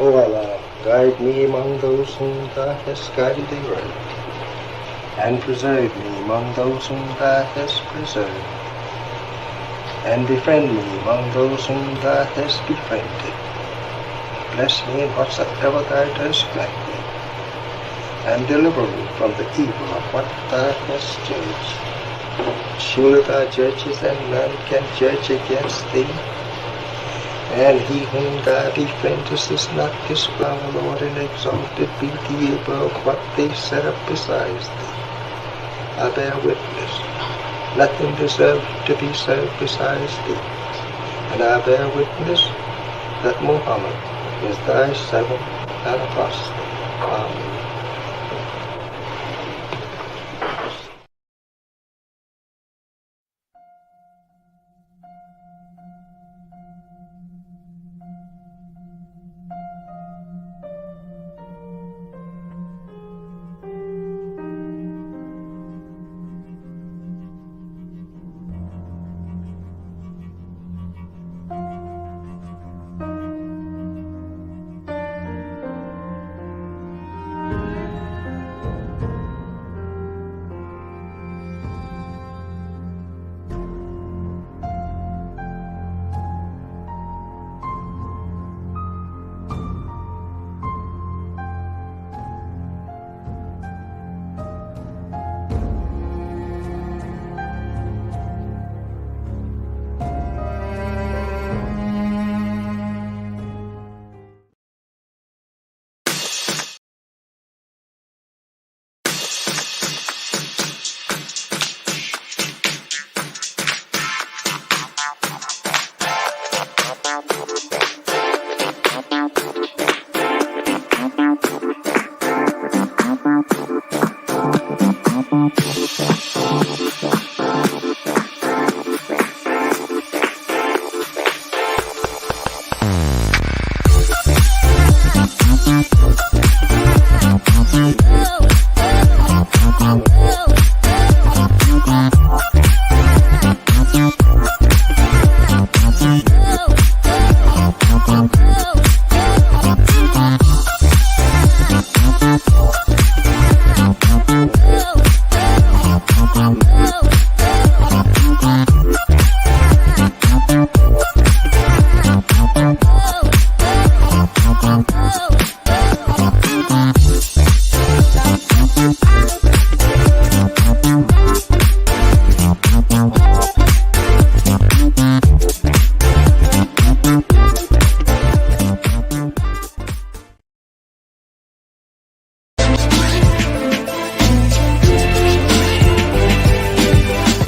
O Allah, guide me among those whom Thou hast guided aright, and preserve me among those whom Thou hast preserved, and befriend me among those whom Thou hast befriended. Bless me in whatsoever Thou dost grant me, and deliver me from the evil of what Thou hast judged. Surely Thou judgest, and none can judge against Thee. And he whom Thou befriendest is not disgruntled, Lord, and exalted be Thee above what they set up besides Thee. I bear witness, nothing deserves to be served besides Thee. And I bear witness that Muhammad is Thy servant and apostle. Amen.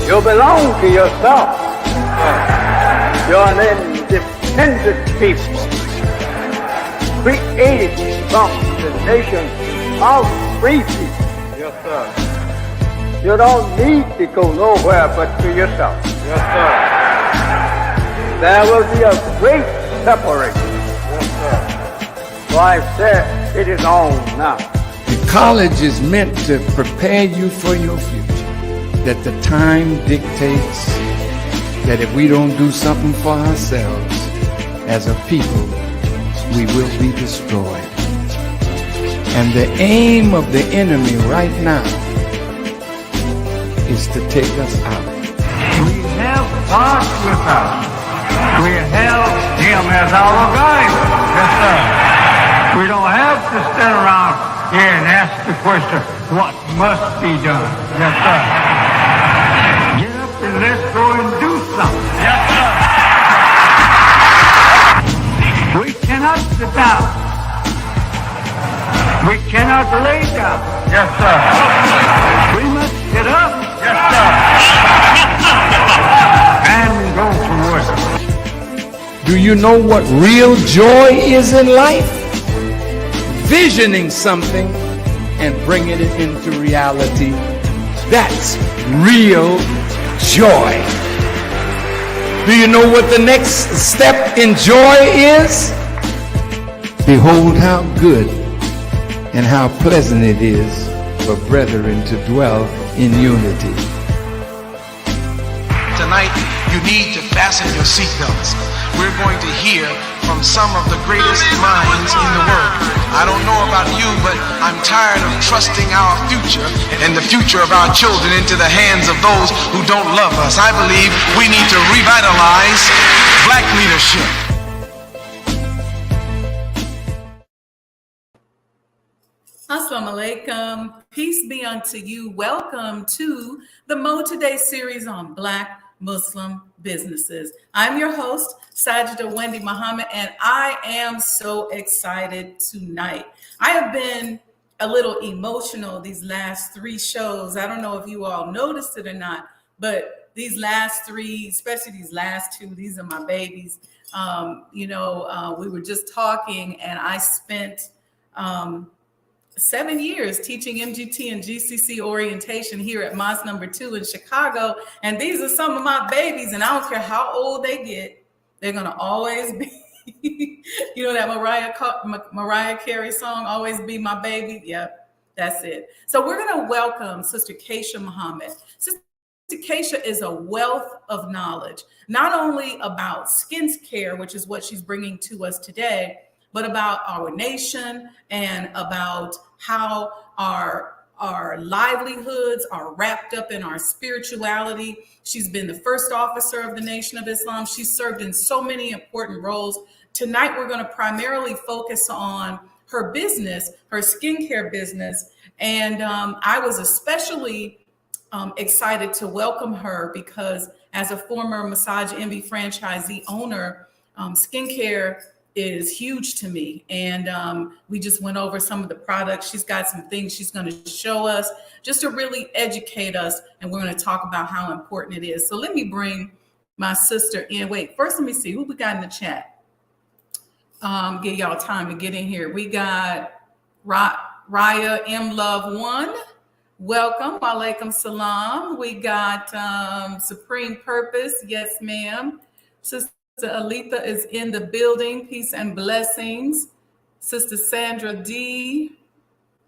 You belong to yourself. You're an independent people, created from the nation of free people. Yes, sir. You don't need to go nowhere but to yourself. Yes, sir. There will be a great separation. Yes, sir. So I said, it is on now. The college is meant to prepare you for your future. That the time dictates that if we don't do something for ourselves as a people, we will be destroyed. And the aim of the enemy right now is to take us out. We have God with us. We have Him as our guide. Yes, sir. We don't have to stand around Yeah, and ask the question, what must be done? Yes, sir. Get up and let's go and do something. Yes, sir. We cannot sit down. We cannot lay down. Yes, sir. We must get up. Yes, sir. And go to work. Do you know what real joy is in life? Visioning something and bringing it into reality. That's real joy. Do you know what the next step in joy is? Behold how good and how pleasant it is for brethren to dwell in unity. Tonight, you need to fasten your seatbelts. We're going to hear from some of the greatest minds in the world. I don't know about you, but I'm tired of trusting our future and the future of our children into the hands of those who don't love us. I believe we need to revitalize black leadership. Assalamu alaikum. Peace be unto you. Welcome to the Mode Today series on Black Muslim businesses. I'm your host, Sajida Wendy Muhammad, and I am so excited tonight. I have been a little emotional these last three shows. I don't know if you all noticed it or not, but these last three, especially these last two, these are my babies. We were just talking, and I spent 7 years teaching MGT and GCC orientation here at Mosque Number 2 in Chicago. And these are some of my babies. And I don't care how old they get, they're going to always be, you know, that Mariah Carey song, Always Be My Baby. Yep, that's it. So we're going to welcome Sister Kacia Muhammad. Sister Kacia is a wealth of knowledge, not only about skincare, which is what she's bringing to us today, but about our nation and about how our livelihoods are wrapped up in our spirituality. She's been the first officer of the Nation of Islam. She's served in so many important roles. Tonight, we're going to primarily focus on her business, her skincare business. And I was especially excited to welcome her because as a former Massage Envy franchisee owner, skincare is huge to me. And we just went over some of the products. She's got some things she's going to show us just to really educate us. And we're going to talk about how important it is. So let me bring my sister in. Wait, first, let me see who we got in the chat. Give y'all time to get in here. We got Raya M Love 1. Welcome. Walaikum salam. We got Supreme Purpose. Yes, ma'am. Sister Aletha is in the building. Peace and blessings. Sister Sandra D.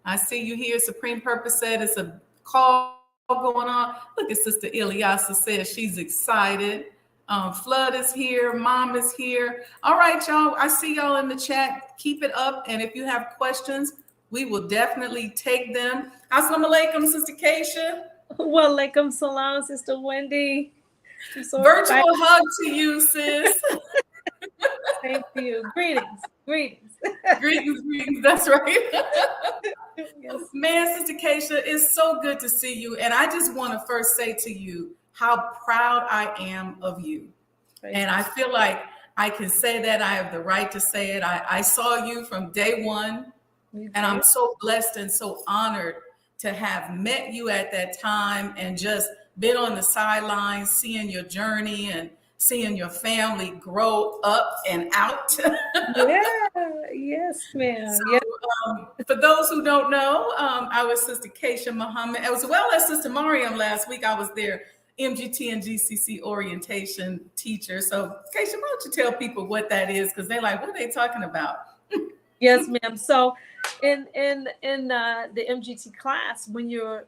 I see you here. Supreme Purpose said it's a call going on. Look at Sister Ilyasa says she's excited. Flood is here. Mom is here. All right, y'all. I see y'all in the chat. Keep it up. And if you have questions, we will definitely take them. Assalamu alaikum, Sister Kacia. Wa alaikum salam, Sister Wendy. So virtual excited. Hug to you, sis. Thank you. Greetings. Greetings. That's right. Yes. Man, Sister Kacia, it's so good to see you. And I just want to first say to you how proud I am of you. And I feel like I can say that. I have the right to say it. I saw you from day one. And I'm so blessed and so honored to have met you at that time and just been on the sidelines, seeing your journey and seeing your family grow up and out. Yes, ma'am. So, for those who don't know, I was Sister Kacia Muhammad, as well as Sister Mariam last week. I was their MGT and GCC orientation teacher. So, Kacia, why don't you tell people what that is? Because they're like, what are they talking about? Yes, ma'am. So in the MGT class, when you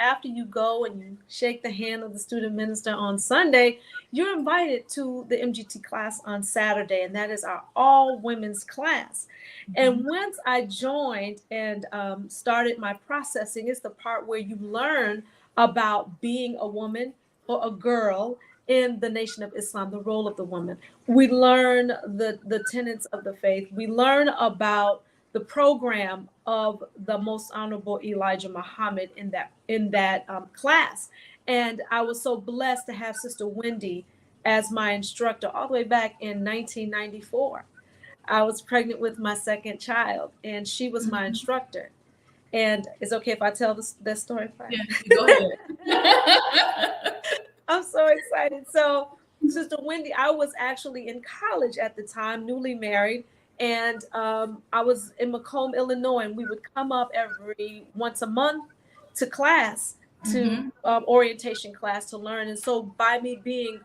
after you go and you shake the hand of the student minister on Sunday, you're invited to the MGT class on Saturday, and that is our all women's class. And once I joined and started my processing, it's the part where you learn about being a woman or a girl in the Nation of Islam, the role of the woman. We learn the tenets of the faith. We learn about the program of the Most Honorable Elijah Muhammad in that class. And I was so blessed to have Sister Wendy as my instructor all the way back in 1994. I was pregnant with my second child, and she was my instructor. And it's okay if I tell this story? Yeah, go ahead. I'm so excited. So, Sister Wendy, I was actually in college at the time, newly married, and I was in Macomb, Illinois, and we would come up every once a month to class, to orientation class to learn. And so, by me being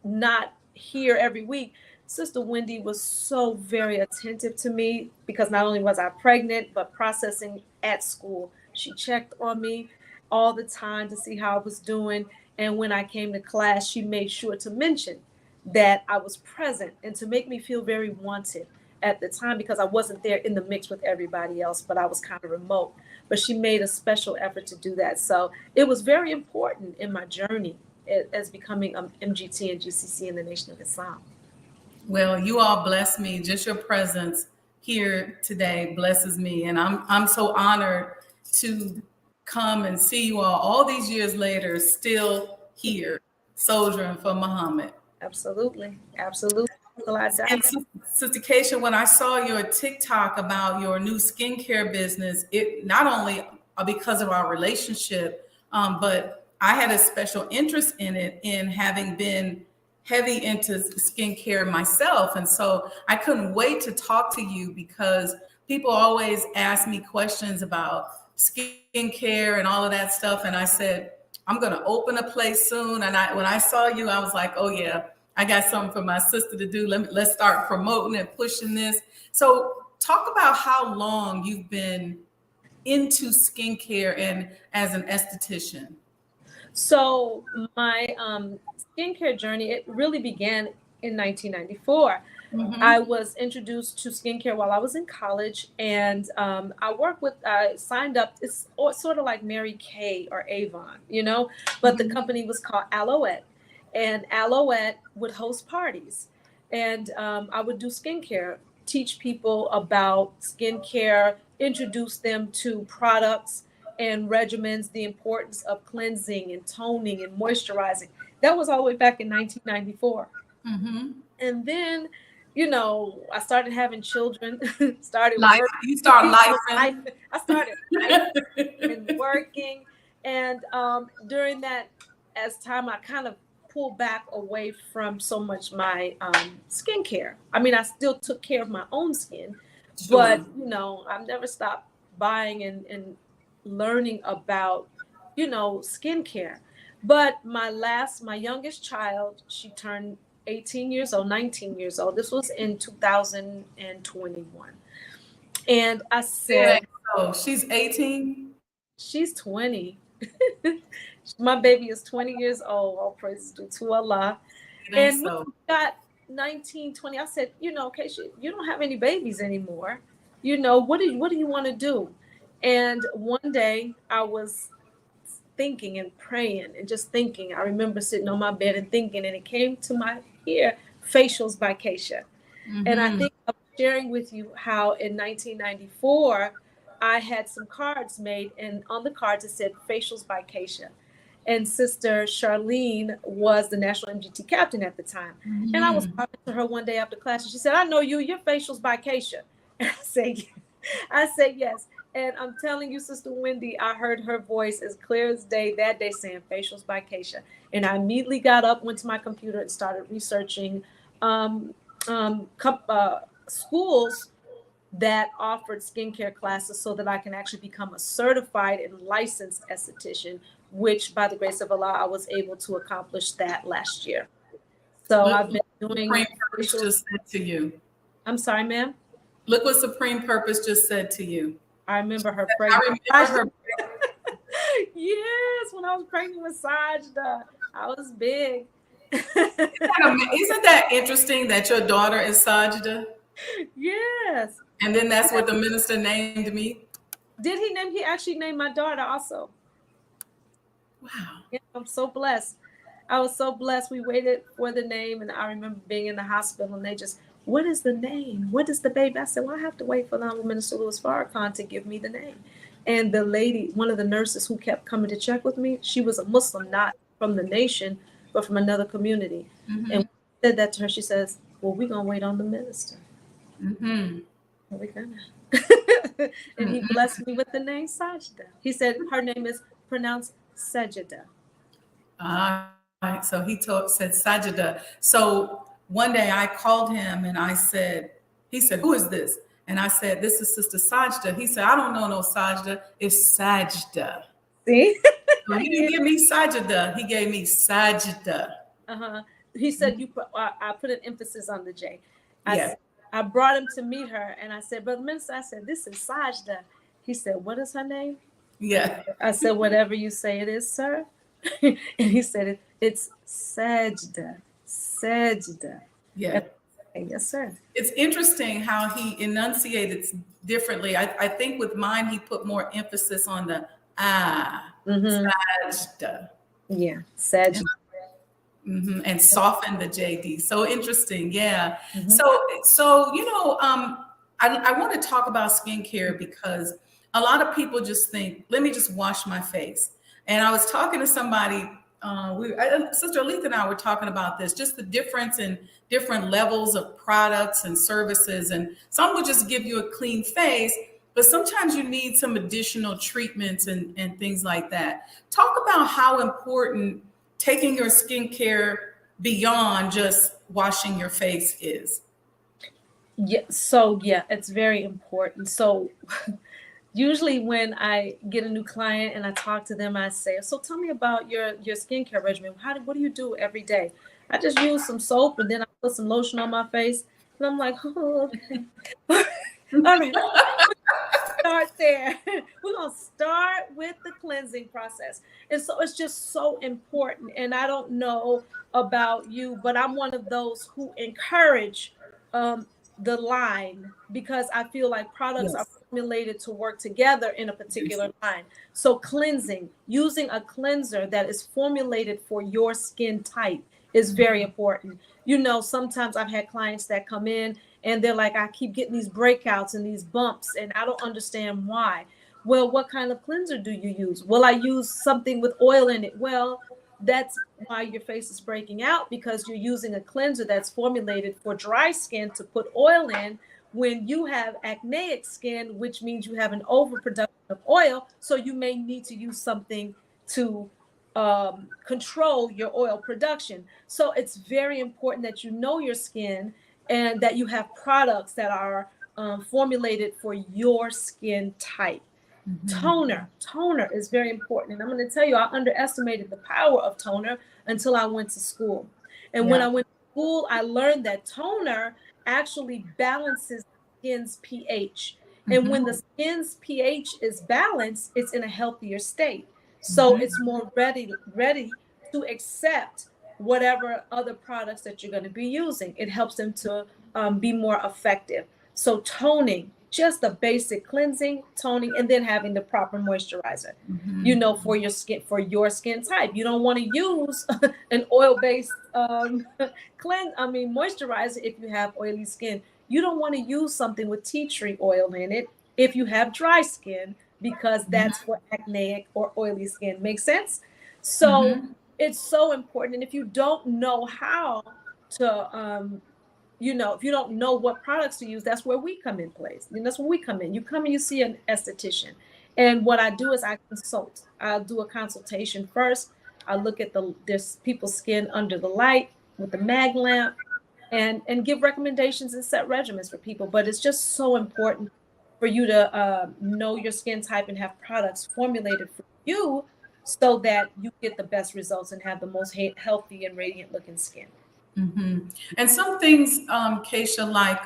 not here every week, Sister Wendy was so very attentive to me because not only was I pregnant, but processing at school. She checked on me all the time to see how I was doing. And when I came to class, she made sure to mention that I was present and to make me feel very wanted at the time because I wasn't there in the mix with everybody else, but I was kind of remote. But she made a special effort to do that. So it was very important in my journey as becoming MGT and GCC in the Nation of Islam. Well, you all bless me. Just your presence here today blesses me, and I'm so honored to come and see you all these years later, still here, soldiering for Muhammad. Absolutely, absolutely. And Sister Kacia, when I saw your TikTok about your new skincare business, it not only because of our relationship, but I had a special interest in it, in having been heavy into skincare myself. And so I couldn't wait to talk to you because people always ask me questions about skincare and all of that stuff. And I said, I'm going to open a place soon. And when I saw you, I was like, oh yeah, I got something for my sister to do. Let's start promoting and pushing this. So talk about how long you've been into skincare and as an esthetician. So my skincare journey, it really began in 1994. I was introduced to skincare while I was in college, and I signed up. It's sort of like Mary Kay or Avon, but the company was called Alouette, and Alouette would host parties, and I would do skincare, teach people about skincare, introduce them to products and regimens, the importance of cleansing and toning and moisturizing. That was all the way back in 1994. And then, I started having children, started life. working. You start life. I started life and working. And during that, as time, I kind of pulled back away from so much my skincare. I mean, I still took care of my own skin, but, I've never stopped buying and learning about, skincare. But my youngest child, she turned 19 years old. This was in 2021. And I said, oh, she's 18? She's 20. My baby is 20 years old. All praises due to Allah. And when we got 19, 20, I said, Kacia, you don't have any babies anymore. What do you want to do? And one day I was thinking and praying and just thinking. I remember sitting on my bed and thinking, and it came to my ear, Facials by Kacia. And I think I'm sharing with you how in 1994, I had some cards made, and on the cards it said Facials by Kacia. And Sister Charlene was the National MGT captain at the time. And I was talking to her one day after class, and she said, I know you're Facials by Kacia. And I said, yes. And I'm telling you, Sister Wendy, I heard her voice as clear as day that day saying Facials by Kacia. And I immediately got up, went to my computer, and started researching schools that offered skincare classes so that I can actually become a certified and licensed esthetician, which by the grace of Allah, I was able to accomplish that last year. So I've been doing. Supreme Purpose just said to you. I'm sorry, ma'am. Look what Supreme Purpose just said to you. I remember her pregnant. Yes, when I was pregnant with Sajda, I was big. Isn't that interesting that your daughter is Sajda? Yes. And then that's what the minister named me? Did he name? He actually named my daughter also. Wow. Yeah, I'm so blessed. I was so blessed. We waited for the name, and I remember being in the hospital, and they just what is the name? What is the baby? I said, well, I have to wait for the Honorable Minister Louis Farrakhan to give me the name. And the lady, one of the nurses who kept coming to check with me, she was a Muslim, not from the nation, but from another community. Mm-hmm. And when I said that to her, she says, well, we're going to wait on the minister. Mm-hmm. Well, we're going to. And he blessed me with the name Sajda. He said her name is pronounced Sajida. So he said Sajida. So one day I called him and I said, he said, who is this? And I said, this is Sister Sajda. He said, I don't know no Sajda. It's Sajda. See? So he didn't give me Sajda. He gave me Sajda. Uh-huh. He said, I put an emphasis on the J. Yeah. I brought him to meet her and I said, Brother Minister, I said, this is Sajda. He said, what is her name? Yeah. I said, whatever you say it is, sir. And he said, it's Sajda. Sajda. Yeah. Yes, sir. It's interesting how he enunciated differently. I think with mine, he put more emphasis on the Sajda. Yeah, Sajda. Mm-hmm. And soften the JD. So interesting. Yeah. Mm-hmm. So you know, I want to talk about skincare because a lot of people just think, let me just wash my face. And I was talking to somebody, Sister Aletha and I were talking about this, just the difference in different levels of products and services. And some will just give you a clean face, but sometimes you need some additional treatments and things like that. Talk about how important taking your skincare beyond just washing your face is. Yeah. So yeah, it's very important. So usually when I get a new client and I talk to them, I say, so tell me about your skincare regimen. What do you do every day? I just use some soap and then I put some lotion on my face. And I'm like, oh, okay. All right. Start there. We're going to start with the cleansing process. And so it's just so important. And I don't know about you, but I'm one of those who encourage the line because I feel like products are formulated to work together in a particular line. So cleansing, using a cleanser that is formulated for your skin type is very important. You know, sometimes I've had clients that come in and they're like, I keep getting these breakouts and these bumps and I don't understand why. Well, what kind of cleanser do you use? Well, I use something with oil in it. Well, that's why your face is breaking out because you're using a cleanser that's formulated for dry skin to put oil in when you have acneic skin, which means you have an overproduction of oil. So you may need to use something to control your oil production. So it's very important that you know your skin and that you have products that are formulated for your skin type. Mm-hmm. Toner is very important. And I'm going to tell you, I underestimated the power of toner until I went to school. And when I went to school, I learned that toner actually balances skin's pH. And when the skin's pH is balanced, it's in a healthier state. So it's more ready to accept whatever other products that you're going to be using. It helps them to be more effective. So toning, just the basic cleansing, toning, and then having the proper moisturizer, you know, for your skin type. You don't want to use an oil-based moisturizer if you have oily skin. You don't want to use something with tea tree oil in it if you have dry skin, because that's for acneic or oily skin. Make sense? So it's so important. And if you don't know how to, if you don't know what products to use, that's where we come in place. And that's where we come in. You come and you see an esthetician. And what I do is I consult. I'll do a consultation first. I look at this people's skin under the light with the mag lamp and give recommendations and set regimens for people. But it's just so important for you to know your skin type and have products formulated for you so that you get the best results and have the most healthy and radiant looking skin. And some things, Kacia, like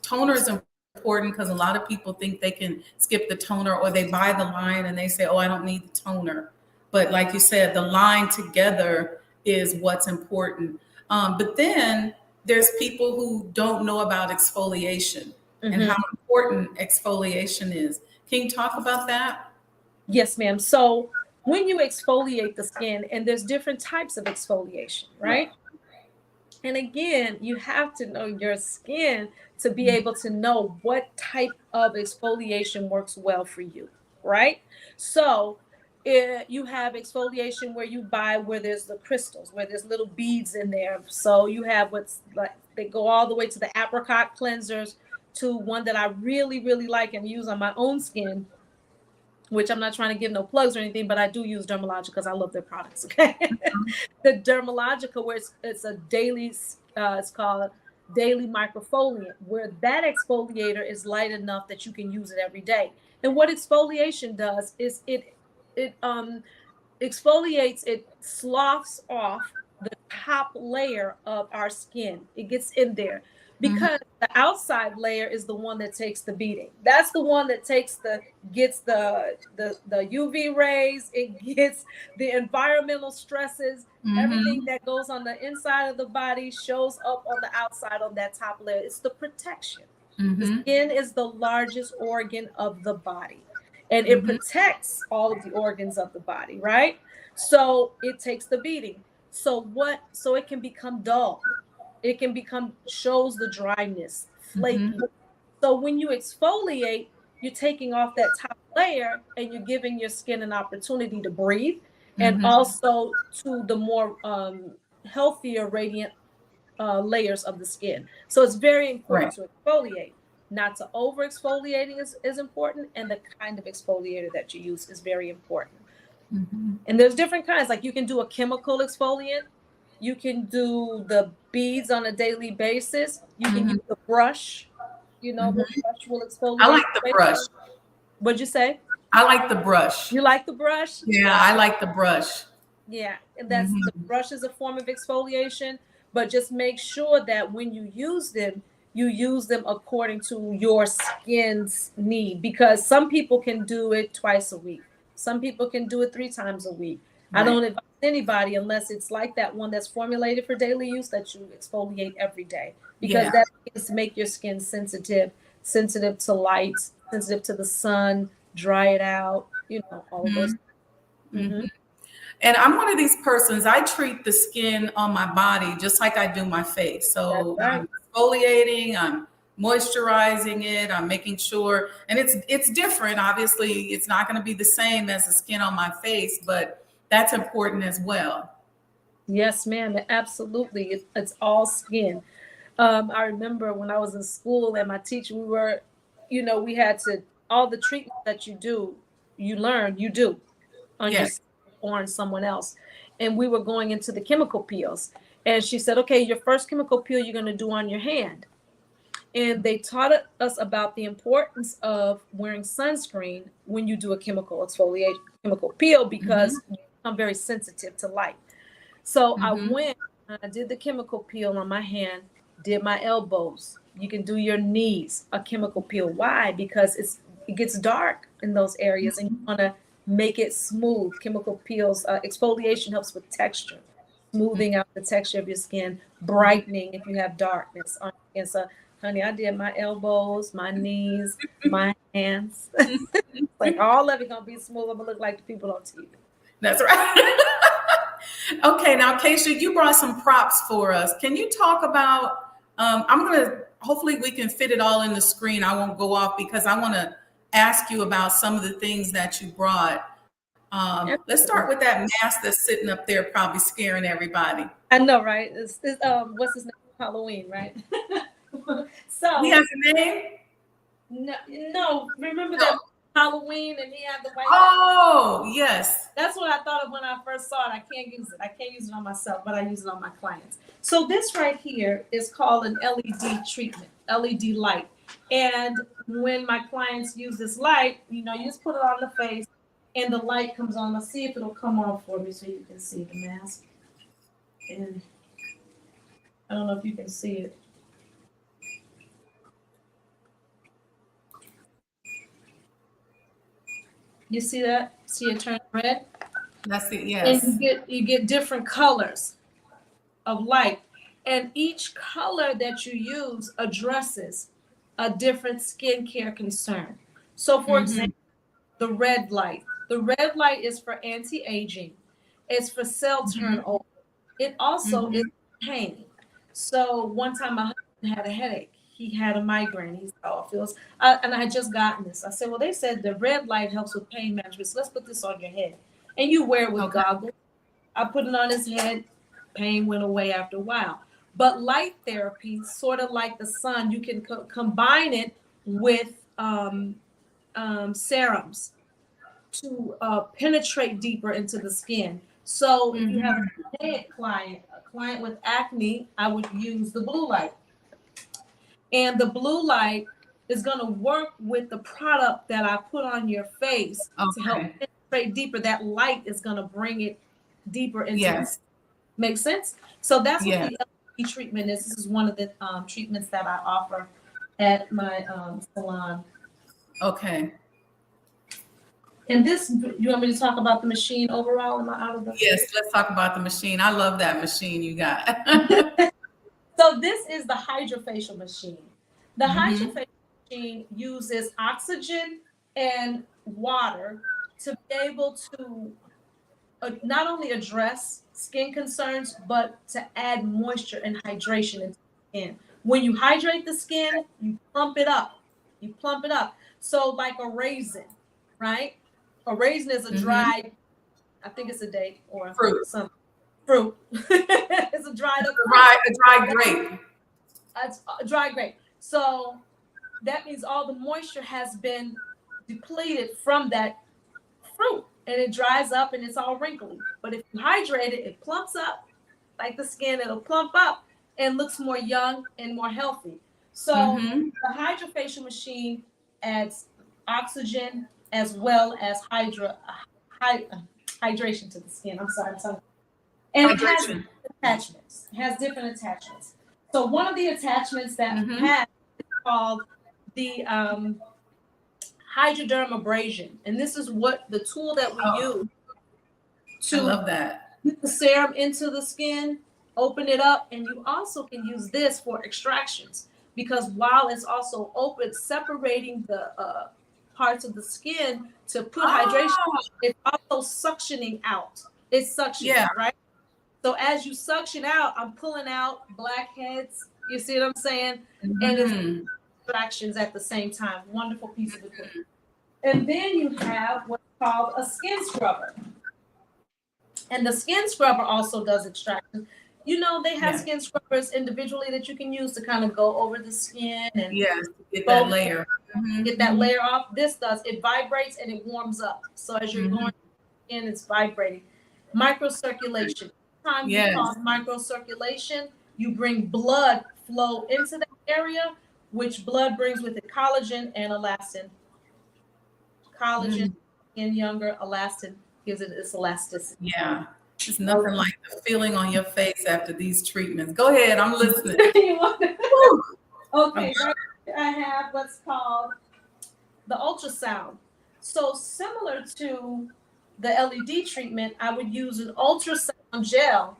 toner is important because a lot of people think they can skip the toner, or they buy the line and they say, oh, I don't need the toner. But like you said, the line together is what's important. But then there's people who don't know about exfoliation and how important exfoliation is. Can you talk about that? Yes, ma'am. So when you exfoliate the skin, and there's different types of exfoliation, right? And again, you have to know your skin to be able to know what type of exfoliation works well for you, right? So, you have exfoliation where you buy where there's the crystals, where there's little beads in there. So you have what's like, they go all the way to the apricot cleansers, to one that I really, really like and use on my own skin, which I'm not trying to give no plugs or anything, but I do use Dermalogica because I love their products. Okay. The Dermalogica, where it's a daily, it's called daily microfoliant, where that exfoliator is light enough that you can use it every day. And what exfoliation does is it exfoliates, it sloughs off the top layer of our skin. It gets in there because the outside layer is the one that takes the beating. That's the one that gets the UV rays, it gets the environmental stresses. Everything that goes on the inside of the body shows up on the outside on that top layer. It's the protection. The skin is the largest organ of the body, and it protects all of the organs of the body, right? So it takes the beating. So it can become dull. It can shows the dryness, flaky. So when you exfoliate, you're taking off that top layer and you're giving your skin an opportunity to breathe, and also to the more healthier, radiant layers of the skin. So it's very important to exfoliate. Not to over exfoliating is important, and the kind of exfoliator that you use is very important. And there's different kinds. Like you can do a chemical exfoliant, you can do the beads on a daily basis, you can use the brush. The brush will exfoliate. I like the brush. What'd you say? I like the brush. You like the brush? Yeah, I like the brush. Yeah, and that's the brush is a form of exfoliation, but just make sure that when you use them, you use them according to your skin's need, because some people can do it twice a week. Some people can do it 3 times a week. Right. I don't advise anybody, unless it's like that one that's formulated for daily use, that you exfoliate every day, because that is to make your skin sensitive to light, sensitive to the sun, dry it out, all of those. And I'm one of these persons, I treat the skin on my body just like I do my face. So I'm exfoliating, I'm moisturizing it, I'm making sure, and it's different. Obviously, it's not going to be the same as the skin on my face, but that's important as well. Yes, ma'am, absolutely. It's all skin. I remember when I was in school and my teacher, we had to, all the treatment that you do on yourself or on someone else. And we were going into the chemical peels. And she said, okay, your first chemical peel you're going to do on your hand. And they taught us about the importance of wearing sunscreen when you do a chemical peel, because you become very sensitive to light. So I went, I did the chemical peel on my hand, did my elbows. You can do your knees, a chemical peel. Why? Because it gets dark in those areas and you want to make it smooth. Chemical peels, exfoliation helps with texture, smoothing out the texture of your skin, brightening if you have darkness on your skin. So, honey, I did my elbows, my knees, my hands. Like all of it gonna be smooth. I'm gonna look like the people on TV. That's right. Okay, now Kacia, you brought some props for us. Can you talk about? Hopefully we can fit it all in the screen. I won't go off because I want to ask you about some of the things that you brought. Let's start with that mask that's sitting up there, probably scaring everybody. I know, right? It's what's his name? Halloween, right? So he has a name? No. Remember that Halloween and he had the white. Oh, yes. That's what I thought of when I first saw it. I can't use it. I can't use it on myself, but I use it on my clients. So this right here is called an LED treatment, LED light. And when my clients use this light, you just put it on the face and the light comes on. Let's see if it'll come on for me so you can see the mask. And I don't know if you can see it. You see that? See it turn red? That's it, yes. And you get different colors of light. And each color that you use addresses a different skincare concern. So for example, the red light. The red light is for anti-aging. It's for cell turnover. It also is pain. So one time my husband had a headache. He had a migraine. He's how it feels. And I had just gotten this. I said, well, they said the red light helps with pain management. So let's put this on your head. And you wear it with goggles. I put it on his head. Pain went away after a while. But light therapy, sort of like the sun, you can combine it with serums to penetrate deeper into the skin. So if you have a client with acne, I would use the blue light. And the blue light is going to work with the product that I put on your face to help penetrate deeper. That light is going to bring it deeper into the Makes sense? So that's what the LED treatment is. This is one of the treatments that I offer at my salon. Okay. And this, you want me to talk about the machine overall? Am I out of the? Yes, let's talk about the machine. I love that machine you got. So this is the hydrofacial machine. The hydrofacial machine uses oxygen and water to be able to not only address skin concerns, but to add moisture and hydration into the skin. When you hydrate the skin, you plump it up. You plump it up. So like a raisin, right? A raisin is a dried, I think it's a date or fruit. Some fruit. It's a dried up dry grape. A dry grape. So that means all the moisture has been depleted from that fruit, and it dries up and it's all wrinkly. But if you hydrate it, it plumps up like the skin. It'll plump up and looks more young and more healthy. So the hydrofacial machine adds oxygen as well as hydration to the skin. I'm sorry. And it has attachments. It has different attachments. So one of the attachments that has is called the hydrodermabrasion. And this is what the tool that we use to put the serum into the skin, open it up, and you also can use this for extractions, because while it's also open, separating the parts of the skin to put hydration, it's also suctioning out. It's suctioning, right? So as you suction out, I'm pulling out blackheads. You see what I'm saying? And it's extractions at the same time. Wonderful piece of equipment. And then you have what's called a skin scrubber. And the skin scrubber also does extraction. You know, they have skin scrubbers individually that you can use to kind of go over the skin and get that layer. Get that layer off. This does. It vibrates and it warms up. So as you're going in, it's vibrating. Microcirculation. Time you cause microcirculation, you bring blood flow into that area, which blood brings with it collagen and elastin. Collagen in younger, elastin gives it its elasticity. Yeah. It's nothing like the feeling on your face after these treatments. Go ahead, I'm listening. Okay, right here I have what's called the ultrasound. So similar to the LED treatment, I would use an ultrasound gel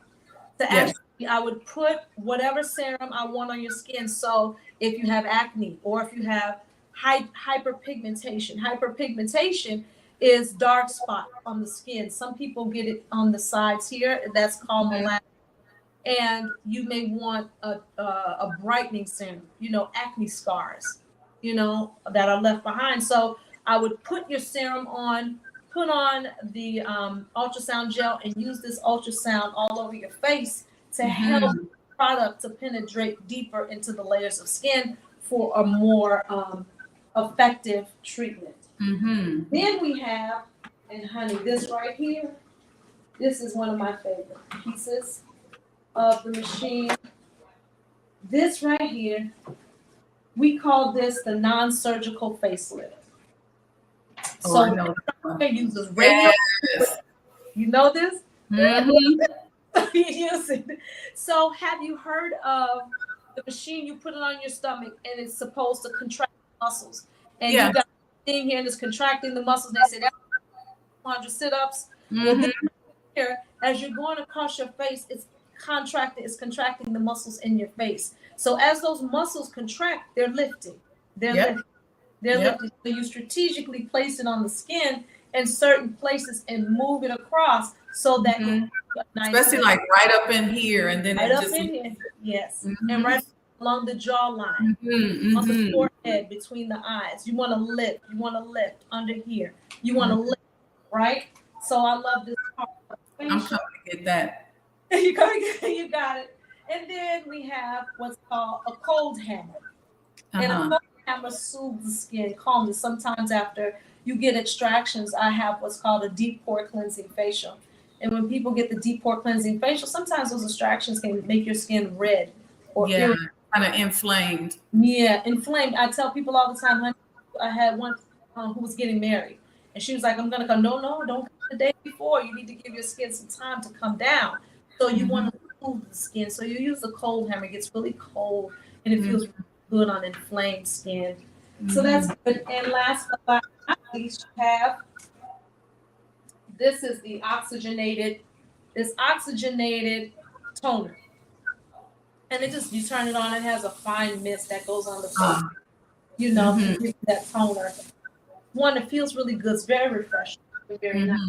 to actually, I would put whatever serum I want on your skin. So if you have acne or if you have hyperpigmentation is dark spot on the skin. Some people get it on the sides here. That's called melasma. And you may want a brightening serum, you know, acne scars, you know, that are left behind. So I would put your serum on, put on the ultrasound gel, and use this ultrasound all over your face to help the product to penetrate deeper into the layers of skin for a more effective treatment. Then we have, and honey, this right here, this is one of my favorite pieces of the machine. This right here, we call this the non-surgical facelift. So I know it uses radio. You know this? You use it. So have you heard of the machine? You put it on your stomach and it's supposed to contract muscles. And you got a thing here and it's contracting the muscles. And they say that's 100 sit-ups. Well, then here, as you're going across your face, it's contracting the muscles in your face. So as those muscles contract, they're lifting. They're lifting. So you strategically place it on the skin in certain places and move it across so that Mhm. nice Especially like right up in here, and then right it up just in here. Yes. Mhm. And right along the jawline, Mhm, on the mhm. forehead, between the eyes. You want to lift. You want to lift under here. You want to lift, right? So I love this part of the I'm facial. coming to get that. You got it. And then we have what's called a cold hammer. And a Uh-huh. cold hammer soothes the skin, calms it. Sometimes after you get extractions, I have what's called a deep pore cleansing facial. And when people get the deep pore cleansing facial, sometimes those extractions can make your skin red or Yeah, irritated. kind of inflamed. Yeah, inflamed. I tell people all the time, honey, I had one who was getting married, and she was like, I'm gonna come. No, no, don't come the day before. You need to give your skin some time to come down. So you want to cool the skin. So you use the cold hammer. It gets really cold, and it feels really good on inflamed skin. So that's good. And last but not least, you have this is the oxygenated toner. And it just, you turn it on, it has a fine mist that goes on the face, you know, to give you that toner. One, it feels really good. It's very refreshing. Very nice.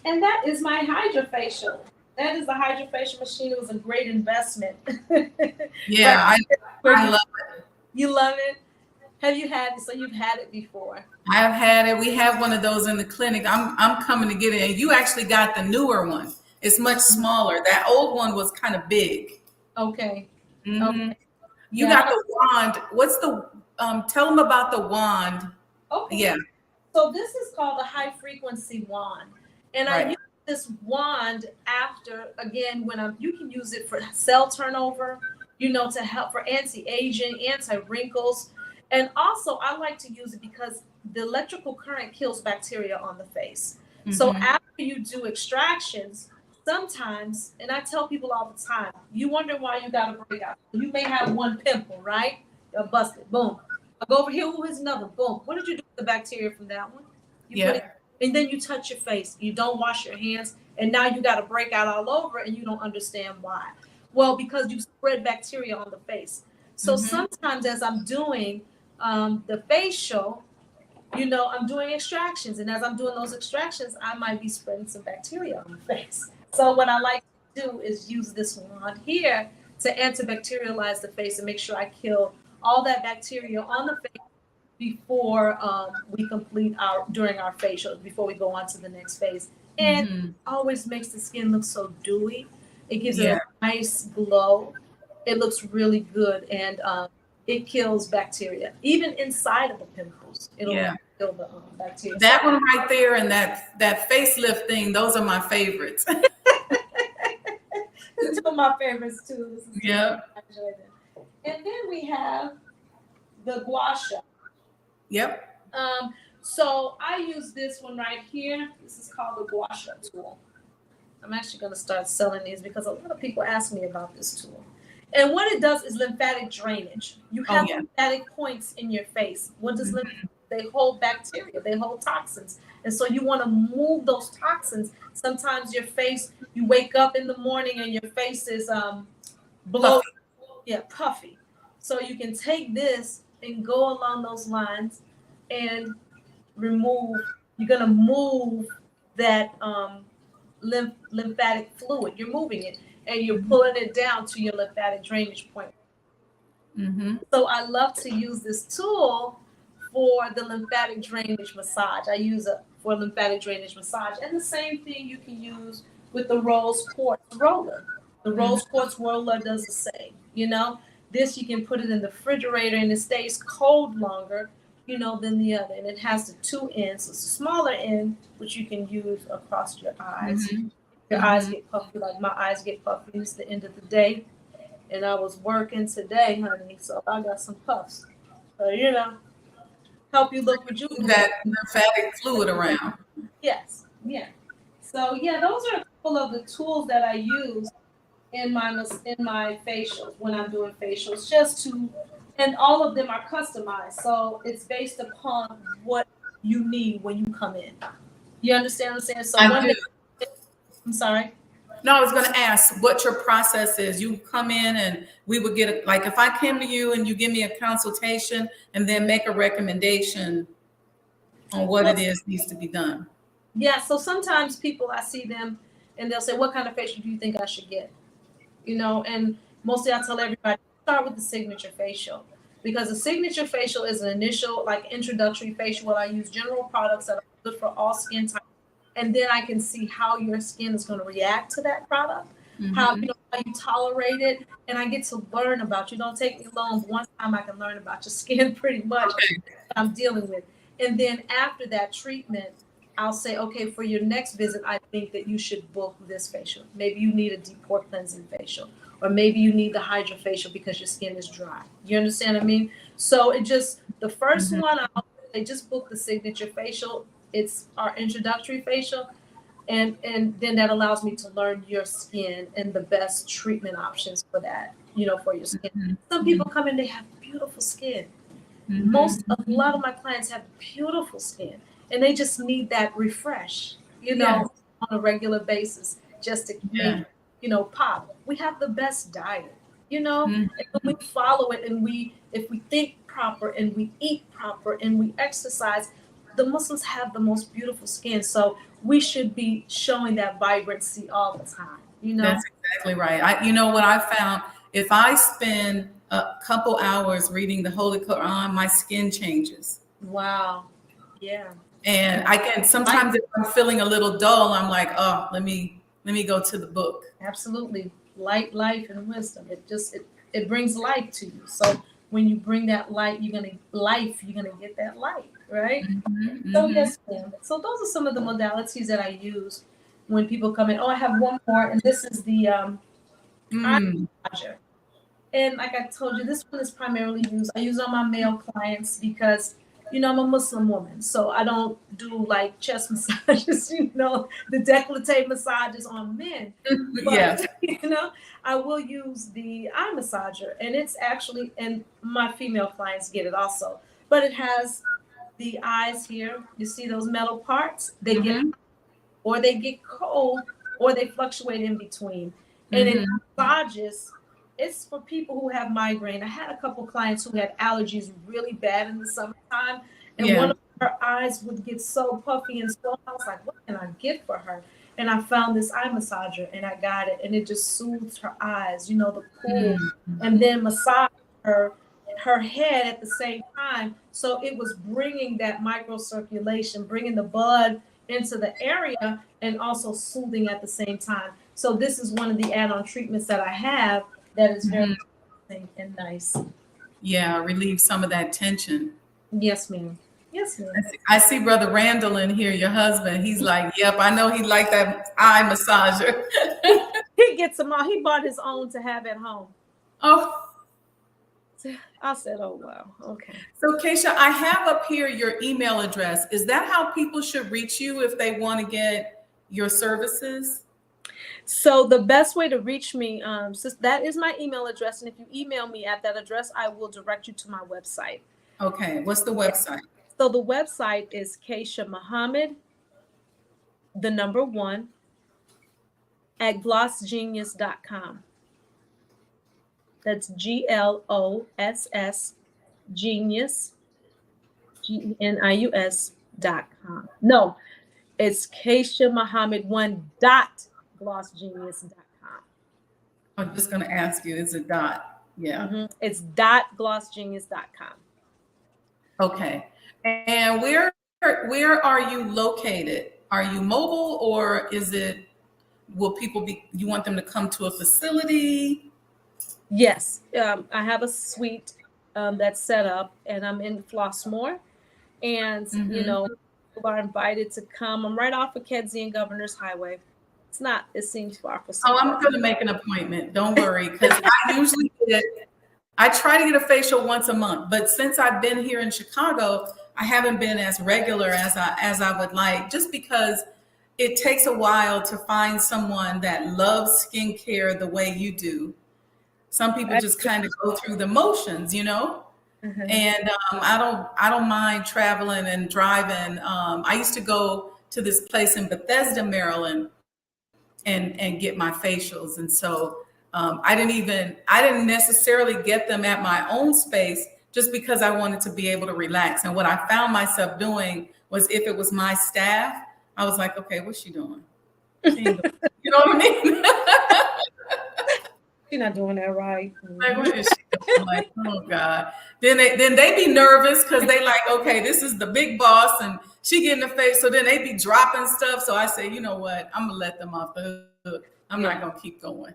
And that is my hydrofacial. That is the hydrofacial machine. It was a great investment. Yeah, Right. I love it. You love it? Have you had it? So you've had it before. I've had it. We have one of those in the clinic. I'm coming to get it. And you actually got the newer one. It's much smaller. That old one was kind of big. Okay. Mhm. Okay. You Yeah. got the wand. What's the tell them about the wand. Okay. Yeah, So this is called a high frequency wand. And I right. use this wand after, again, you can use it for cell turnover, you know, to help for anti-aging, anti-wrinkles. And also I like to use it because the electrical current kills bacteria on the face. So after you do extractions, sometimes, and I tell people all the time, you wonder why you got a breakout. You may have one pimple, right? You're busted, boom. I go over here, here's another, boom. What did you do with the bacteria from that one? You put it, and then you touch your face. You don't wash your hands, and now you got a breakout all over, and you don't understand why. Well, because you spread bacteria on the face. So sometimes, as I'm doing the facial, you know, I'm doing extractions, and as I'm doing those extractions, I might be spreading some bacteria on the face. So what I like to do is use this wand here to antibacterialize the face and make sure I kill all that bacteria on the face before we complete during our facial, before we go on to the next phase. And always makes the skin look so dewy. It gives it a nice glow. It looks really good, and it kills bacteria, even inside of the pimples. It'll kill the bacteria. That one right there and that facelift thing, those are my favorites. It's two of my favorites too. Yeah. I enjoy them. And then we have the gua sha. Yep. So I use this one right here. This is called the gua sha tool. I'm actually going to start selling these because a lot of people ask me about this tool. And what it does is lymphatic drainage. You have lymphatic points in your face. What does lymphatic? They hold bacteria, they hold toxins. And so you want to move those toxins. Sometimes your face, you wake up in the morning and your face is bloated. Puffy. So you can take this and go along those lines and remove, you're going to move that lymphatic fluid. You're moving it and you're pulling it down to your lymphatic drainage point. So I love to use this tool for the lymphatic drainage massage. I use it for lymphatic drainage massage. And the same thing you can use with the rose quartz roller. The rose quartz roller does the same, you know. This you can put it in the refrigerator and it stays cold longer, you know, than the other. And it has the two ends. It's a smaller end, which you can use across your eyes. Your eyes get puffy, like my eyes get puffy. It's the end of the day. And I was working today, honey, so I got some puffs. So, you know, help you look rejuvenated. That lymphatic fluid around. Yes, yeah. So, yeah, those are a couple of the tools that I use in my facials when I'm doing facials, and all of them are customized. So it's based upon what you need when you come in. You understand what I'm saying? So I'm sorry. No, I was going to ask what your process is. You come in and we would get like if I came to you and you give me a consultation and then make a recommendation on what it is needs to be done. Yeah, so sometimes people, I see them and they'll say, what kind of facial do you think I should get? You know, and mostly I tell everybody, start with the signature facial, because the signature facial is an initial, like, introductory facial where I use general products that are good for all skin types. And then I can see how your skin is going to react to that product, how, you know, how you tolerate it. And I get to learn about you. Don't take me long. But one time I can learn about your skin pretty much what I'm dealing with. And then after that treatment, I'll say, okay, for your next visit, I think that you should book this facial. Maybe you need a deep pore cleansing facial, or maybe you need the hydrofacial because your skin is dry. You understand what I mean? So it just, the first one, they just book the signature facial. It's our introductory facial. And then that allows me to learn your skin and the best treatment options for that, you know, for your skin. Some people come in, they have beautiful skin. A lot of my clients have beautiful skin, and they just need that refresh, you know, on a regular basis, just to make, you know, pop. We have the best diet, you know, and when we follow it, and if we think proper and we eat proper and we exercise, the Muslims have the most beautiful skin. So we should be showing that vibrancy all the time, you know. That's exactly right. You know what I found? If I spend a couple hours reading the Holy Quran, my skin changes. Wow. Yeah. And I can sometimes, if I'm feeling a little dull, I'm like, oh, let me go to the book. Absolutely. Light, life, and wisdom. It brings life to you. So when you bring that light, you're gonna get that light, right? So yes, ma'am. So those are some of the modalities that I use when people come in. Oh, I have one more, and this is the eye massager. And like I told you, this one is primarily used. I use on my male clients because, you know, I'm a Muslim woman, so I don't do like chest massages, you know, the décolleté massages on men. But, you know, I will use the eye massager, and it's actually, and my female clients get it also, but it has the eyes here. You see those metal parts? They get, or they get cold, or they fluctuate in between. And it massages. It's for people who have migraine. I had a couple clients who had allergies really bad in the summertime, and one of her eyes would get so puffy and swollen. I was like, what can I get for her? And I found this eye massager, and I got it, and it just soothed her eyes, you know, the cool, and then massaged her head at the same time. So it was bringing that microcirculation, bringing the blood into the area, and also soothing at the same time. So this is one of the add-on treatments that I have that is very and nice. Yeah, relieve some of that tension. Yes, ma'am. Yes, ma'am. I see Brother Randall in here, your husband. He's like, yep, I know he liked that eye massager. He gets them all. He bought his own to have at home. Oh. I said, oh, wow. Okay. So, Kacia, I have up here your email address. Is that how people should reach you if they want to get your services? So the best way to reach me, that is my email address. And if you email me at that address, I will direct you to my website. Okay. What's the website? So the website is Kacia Muhammad, 1, at glossgenius.com. That's GLOSS genius, GENIUS.com. No, it's Kacia Muhammad 1 .glossgenius.com. I'm just going to ask you, is it dot? Yeah. It's .glossgenius.com. Okay. And where are you located? Are you mobile, or will people you want them to come to a facility? Yes. I have a suite that's set up, and I'm in Flossmoor, and, you know, people are invited to come. I'm right off of Kedzie and Governor's Highway. It seems far for some. Oh, I'm going to make an appointment. Don't worry, because I try to get a facial once a month, but since I've been here in Chicago, I haven't been as regular as I would like, just because it takes a while to find someone that loves skincare the way you do. Some people just kind of go through the motions, you know. And I don't mind traveling and driving. I used to go to this place in Bethesda, Maryland, and get my facials. And so I didn't necessarily get them at my own space, just because I wanted to be able to relax. And what I found myself doing was, if it was my staff, I was like, okay, what's she doing? She ain't doing, you know what I mean? She's not doing that right. Like, what is she doing? I'm like, oh God. Then they be nervous because they like, okay, this is the big boss and she get in the face. So then they be dropping stuff. So I say, you know what? I'm gonna let them off the hook. I'm not gonna keep going.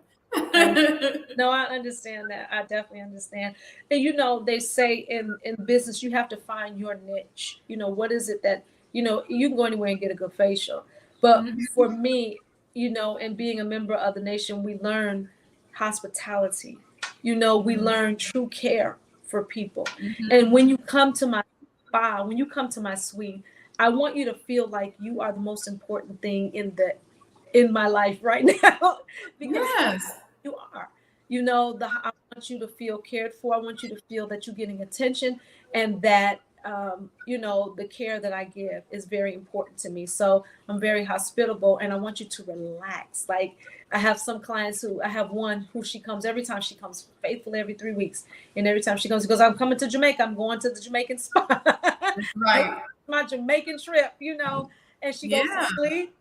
No, I understand that. I definitely understand. And you know, they say in business you have to find your niche. You know, what is it that, you know, you can go anywhere and get a good facial. But for me, you know, and being a member of the nation, we learn hospitality. You know, we learn true care for people. And when you come to my spa, when you come to my suite, I want you to feel like you are the most important thing in my life right now because Yes. you are. You know, I want you to feel cared for. I want you to feel that you're getting attention and that you know, the care that I give is very important to me. So I'm very hospitable and I want you to relax. Like I have some clients I have one who she comes every time she comes faithfully every 3 weeks. And every time she comes, she goes, I'm coming to Jamaica. I'm going to the Jamaican spa. Right. My Jamaican trip, you know, and she goes to sleep.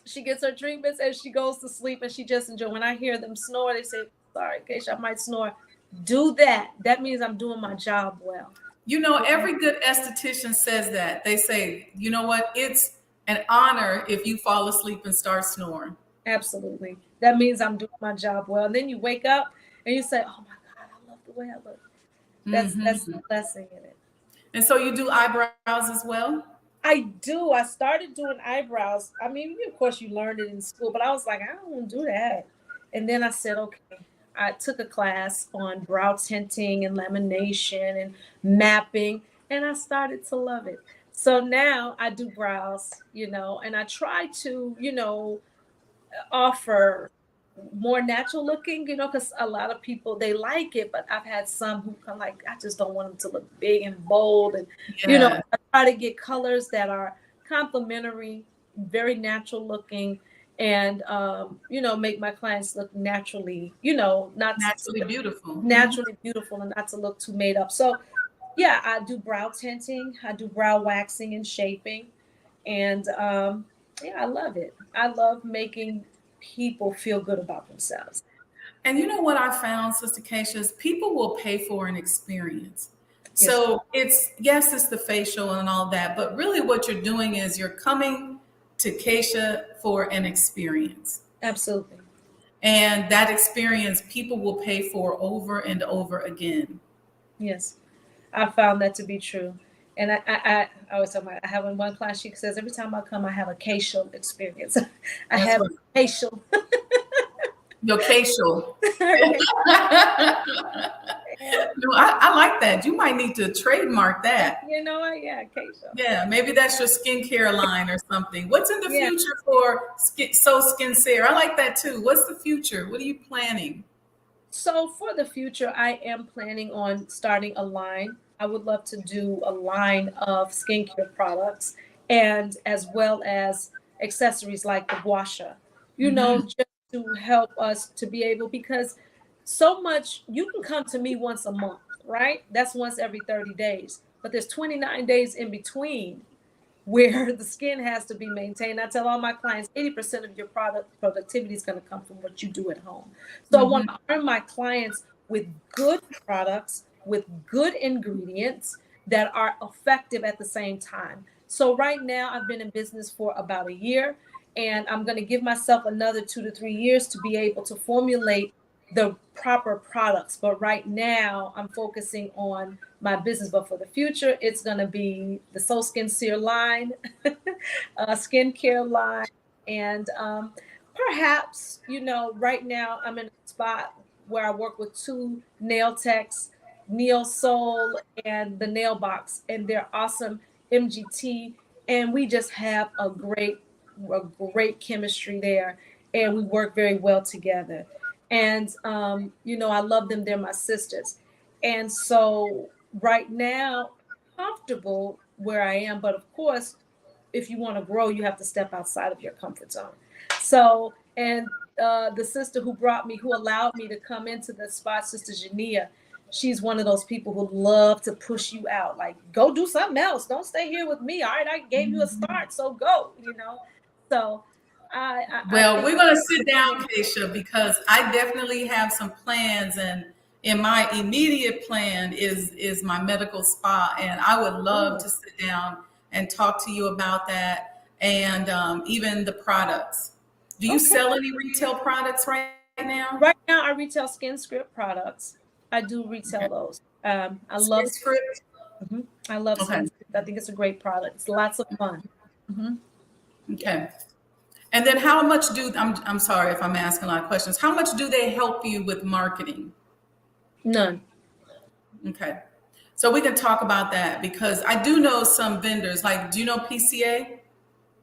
She gets her treatments and she goes to sleep and she just enjoys. When I hear them snore, they say, sorry, Kacia, I might snore. Do that. That means I'm doing my job well. You know, every good esthetician says that. They say, you know what? It's an honor if you fall asleep and start snoring. Absolutely. That means I'm doing my job well. And then you wake up and you say, oh my God, I love the way I look. That's the blessing in it. And so you do eyebrows as well? I do. I started doing eyebrows. I mean, of course, you learned it in school, but I was like, I don't want to do that. And then I said, okay. I took a class on brow tinting and lamination and mapping, and I started to love it. So now I do brows, you know, and I try to, you know, offer more natural looking, you know, because a lot of people they like it, but I've had some who come like, I just don't want them to look big and bold, and you know, I try to get colors that are complementary, very natural looking, and you know, make my clients look naturally, you know, not naturally beautiful, and not to look too made up. So yeah, I do brow tinting, I do brow waxing and shaping, and yeah, I love it. I love making people feel good about themselves. And you know what I found, Sister Kacia, is people will pay for an experience. Yes. So it's the facial and all that, but really what you're doing is you're coming to Kacia for an experience. Absolutely. And that experience people will pay for over and over again. Yes, I found that to be true. And I always tell I have one class, she says, every time I come, I have a facial experience. I have a facial. Your facial. No, I like that. You might need to trademark that. You know what? Yeah, facial. Yeah, maybe that's your skincare line or something. What's in the future for Skincere? I like that too. What's the future? What are you planning? So for the future, I am planning on starting a line. I would love to do a line of skincare products and as well as accessories like the guasha, you know, just to help us to be able, because so much, you can come to me once a month, right? That's once every 30 days, but there's 29 days in between where the skin has to be maintained. I tell all my clients, 80% of your product productivity is going to come from what you do at home. So I want to arm my clients with good products, with good ingredients that are effective at the same time. So right now I've been in business for about a year, and I'm going to give myself another 2 to 3 years to be able to formulate the proper products. But right now I'm focusing on my business, but for the future, it's going to be the Soul Skincere line, skincare line. And perhaps, you know, right now I'm in a spot where I work with 2 nail techs, Neo Soul and the Nail Box, and they're awesome MGT. And we just have a great chemistry there, and we work very well together. And, you know, I love them. They're my sisters. And so right now, comfortable where I am. But of course, if you want to grow, you have to step outside of your comfort zone. So, and the sister who allowed me to come into the spot, Sister Jania, she's one of those people who love to push you out. Like, go do something else. Don't stay here with me. All right, I gave you a start, so go. So I Well, think we're going to sit down, Kacia, because I definitely have some plans, and in my immediate plan is my medical spa, and I would love to sit down and talk to you about that, and even the products. Do you sell any retail products right now? Right now, I retail Skincere products. I do retail those. I love Script? I love Okay. Skincere. I think it's a great product. It's lots of fun. Okay. And then how much I'm sorry if I'm asking a lot of questions. How much do they help you with marketing? None. Okay. So we can talk about that, because I do know some vendors, like, do you know PCA?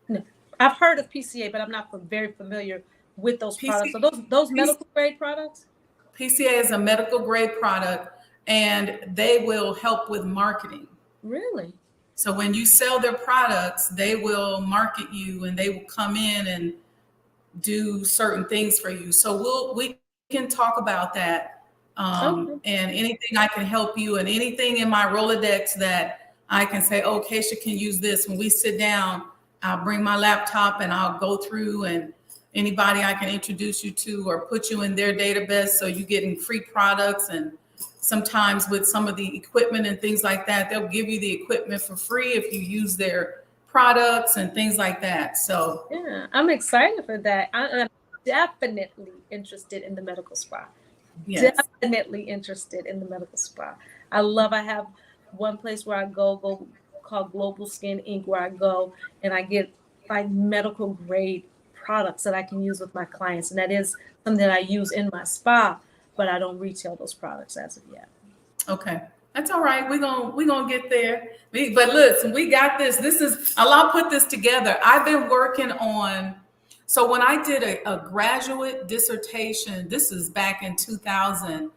No. I've heard of PCA, but I'm not very familiar with those products. Are those medical grade products? PCA is a medical grade product, and they will help with marketing. Really? So when you sell their products, they will market you, and they will come in and do certain things for you. So we can talk about that. And anything I can help you, and anything in my Rolodex that I can say, oh, Kacia can use this. When we sit down, I'll bring my laptop and I'll go through, and anybody I can introduce you to or put you in their database, so you're getting free products. And sometimes with some of the equipment and things like that, they'll give you the equipment for free if you use their products and things like that. So yeah, I'm excited for that. I'm definitely interested in the medical spa. yes. Definitely interested in the medical spa. I have one place where I go called Global Skin Inc., where I go and I get like medical grade products that I can use with my clients. And that is something that I use in my spa, but I don't retail those products as of yet. Okay. That's all right. We're gonna get there. But listen, we got this. I'll put this together. I've been working on, so when I did a graduate dissertation, this is back in 2000,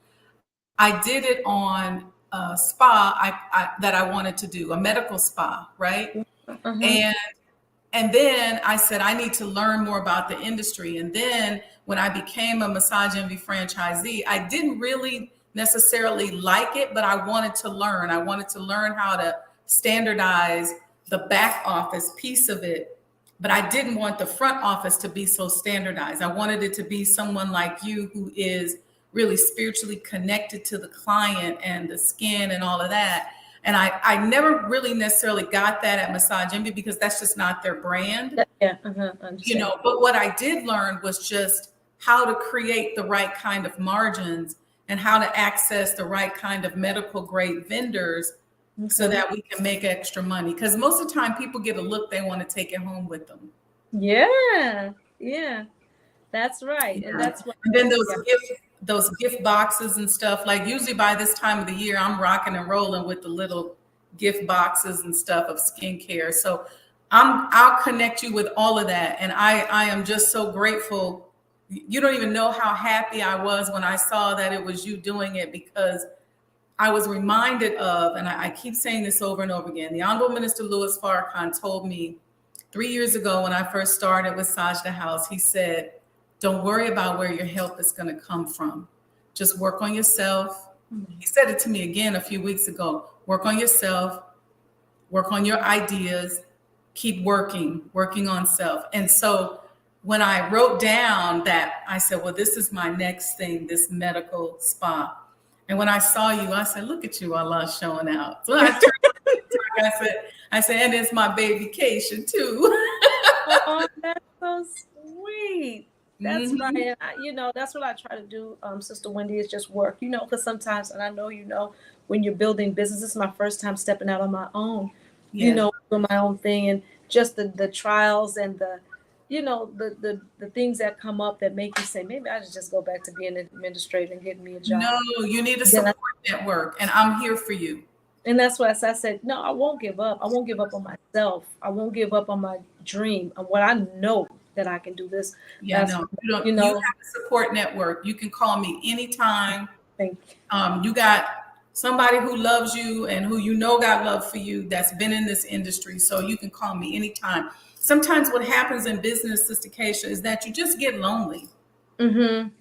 I did it on a spa that I wanted to do, a medical spa, right? And then I said, I need to learn more about the industry. And then when I became a Massage Envy franchisee, I didn't really necessarily like it, but I wanted to learn. I wanted to learn how to standardize the back office piece of it, but I didn't want the front office to be so standardized. I wanted it to be someone like you who is really spiritually connected to the client and the skin and all of that. And I never really necessarily got that at Massage Envy, because that's just not their brand. Yeah, But what I did learn was just how to create the right kind of margins and how to access the right kind of medical grade vendors so that we can make extra money. Because most of the time people get a look, they want to take it home with them. Yeah, that's right. Yeah. And that's what. And then those gift boxes and stuff, like usually by this time of the year, I'm rocking and rolling with the little gift boxes and stuff of skincare. So I'll connect you with all of that. And I am just so grateful. You don't even know how happy I was when I saw that it was you doing it, because I was reminded of, and I keep saying this over and over again, the Honorable Minister Louis Farrakhan told me 3 years ago when I first started with Saj the House, he said, don't worry about where your help is going to come from. Just work on yourself. He said it to me again a few weeks ago. Work on yourself, work on your ideas, keep working on self. And so when I wrote down that, I said, well, this is my next thing, this medical spa. And when I saw you, I said, look at you, Allah showing out. So I said, and it's my baby Kacia too. Oh, that's so sweet. That's right. That's what I try to do, Sister Wendy, is just work, because sometimes, and I know, when you're building business, this is my first time stepping out on my own, doing my own thing, and just the trials and the things that come up that make you say, maybe I should just go back to being an administrator and getting me a job. No, you need a support network, and I'm here for you. And that's why I said, no, I won't give up. I won't give up on myself. I won't give up on my dream and what I know that I can do this. Yeah, no, you have a support network. You can call me anytime. Thank you. You got somebody who loves you and who got love for you that's been in this industry. So you can call me anytime. Sometimes what happens in business, Sister Kacia, is that you just get lonely. It's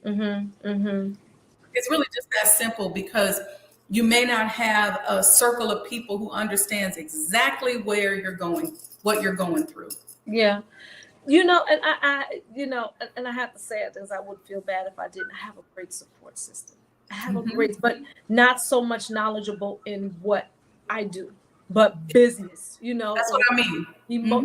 really just that simple, because you may not have a circle of people who understands exactly where you're going, what you're going through. Yeah. You know, and and I have to say it because I would feel bad if I didn't have a great support system. I have a great, but not so much knowledgeable in what I do, but business, That's what I mean.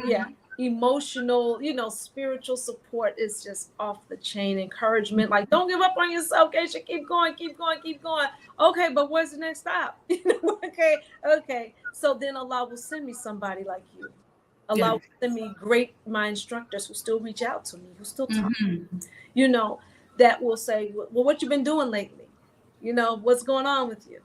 Yeah, emotional, spiritual support is just off the chain. Encouragement, like, don't give up on yourself, Kacia, keep going, keep going, keep going. Okay, but where's the next stop? Okay. So then Allah will send me somebody like you. Allah will send me my instructors who still reach out to me, who still talk, that will say, well, what you been doing lately? What's going on with you?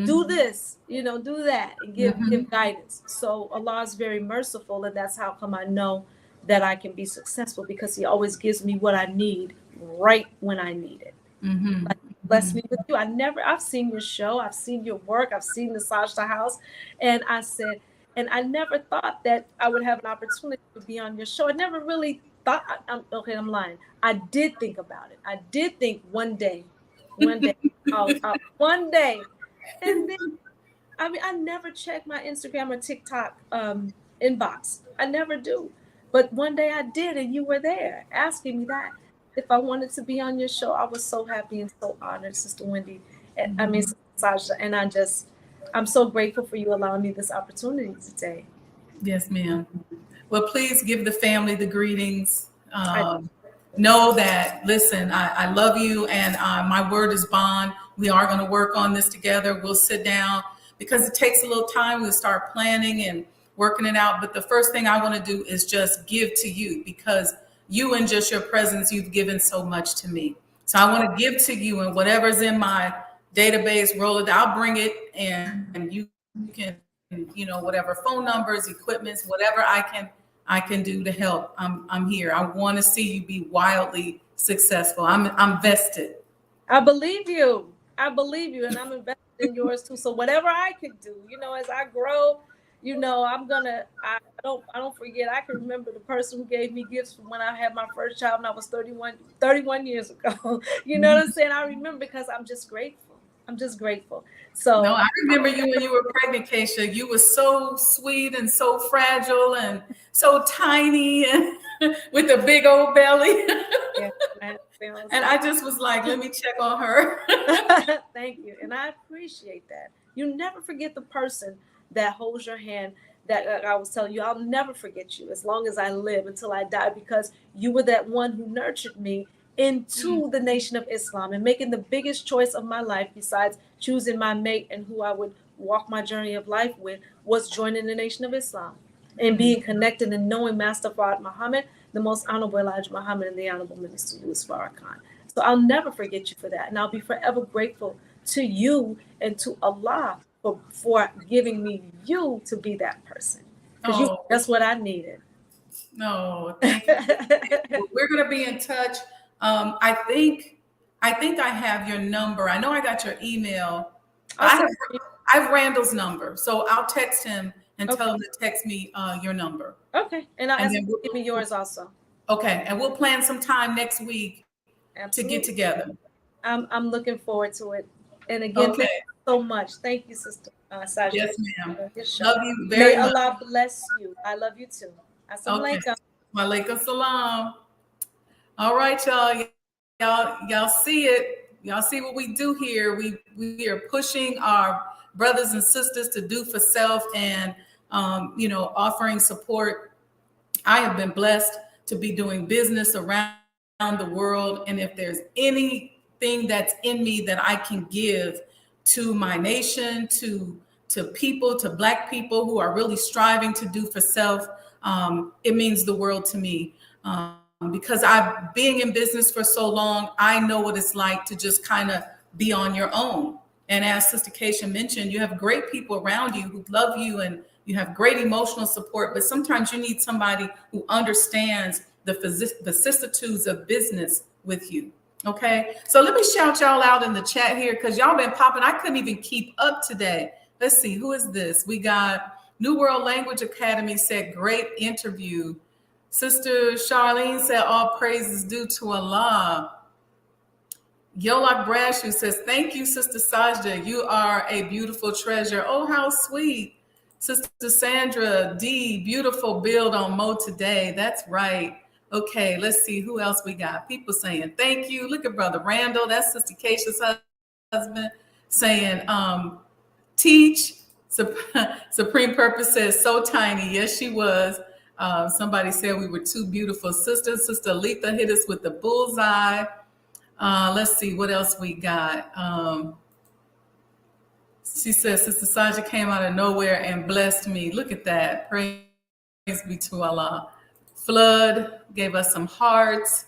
Do this, do that, and give guidance. So Allah is very merciful, and that's how come I know that I can be successful, because He always gives me what I need right when I need it. Like, bless me with you. I've seen your show, I've seen your work, I've seen the Sajda House, and I never thought that I would have an opportunity to be on your show. I never really thought. I'm lying. I did think about it. I did think one day, one day. And then, I never check my Instagram or TikTok inbox. I never do. But one day I did, and you were there asking me that if I wanted to be on your show. I was so happy and so honored, Sister Wendy. Sister Sajda, and I'm so grateful for you allowing me this opportunity today. Yes, ma'am. Well, please give the family the greetings. Know that, listen, I love you, and my word is bond. We are going to work on this together. We'll sit down, because it takes a little time. We'll start planning and working it out. But the first thing I want to do is just give to you, because you and just your presence, you've given so much to me. So I want to give to you, and whatever's in my database, roll it. I'll bring it, and you can, whatever phone numbers, equipments, whatever I can do to help. I'm here. I want to see you be wildly successful. I'm vested. I believe you, and I'm invested in yours too. So whatever I could do, as I grow, I don't forget. I can remember the person who gave me gifts from when I had my first child, and I was 31 years ago. You know what I'm saying? I remember, because I'm just grateful. So no, I remember you when you were pregnant, Kacia. You were so sweet and so fragile and so tiny, and with a big old belly. And I just was like, let me check on her. Thank you. And I appreciate that. You never forget the person that holds your hand. That I was telling you, I'll never forget you as long as I live, until I die, because you were that one who nurtured me into the Nation of Islam, and making the biggest choice of my life, besides choosing my mate and who I would walk my journey of life with, was joining the Nation of Islam and being connected and knowing Master Fard Muhammad, the most honorable Elijah Muhammad, and the honorable Minister Louis Farrakhan. So I'll never forget you for that, and I'll be forever grateful to you and to Allah for giving me you to be that person, because that's what I needed. No, thank you. We're going to be in touch. I think I have your number. I know I got your email. I have Randall's number, so I'll text him and tell him to text me your number. Okay, and I'll ask him to give me yours also. Okay, and we'll plan some time next week to get together. I'm looking forward to it. And again, thank you so much. Thank you, Sister Sajda. Yes, ma'am. Love you very much. May Allah bless you. I love you too. Assalamu alaikum. Walaikum salam. All right, y'all see it. Y'all see what we do here. We are pushing our brothers and sisters to do for self, and offering support. I have been blessed to be doing business around the world, and if there's anything that's in me that I can give to my nation, to people, to Black people who are really striving to do for self, it means the world to me. Because I've been in business for so long, I know what it's like to just kind of be on your own. And as Sister Kacia mentioned, you have great people around you who love you, and you have great emotional support, but sometimes you need somebody who understands the vicissitudes of business with you. Okay, so let me shout y'all out in the chat here, because y'all been popping. I couldn't even keep up today. Let's see, who is this? We got New World Language Academy said, great interview. Sister Charlene said, all praise is due to Allah. Yolak Brashew says, thank you, Sister Sajda. You are a beautiful treasure. Oh, how sweet. Sister Sandra D, beautiful build on Mo today. That's right. Okay, let's see who else we got. People saying thank you. Look at Brother Randall. That's Sister Kacia's husband saying, teach. Supreme Purpose says, so tiny. Yes, she was. Somebody said we were two beautiful sisters. Sister Letha hit us with the bullseye. Let's see what else we got. She says, Sister Sasha came out of nowhere and blessed me. Look at that. Praise be to Allah. Flood gave us some hearts.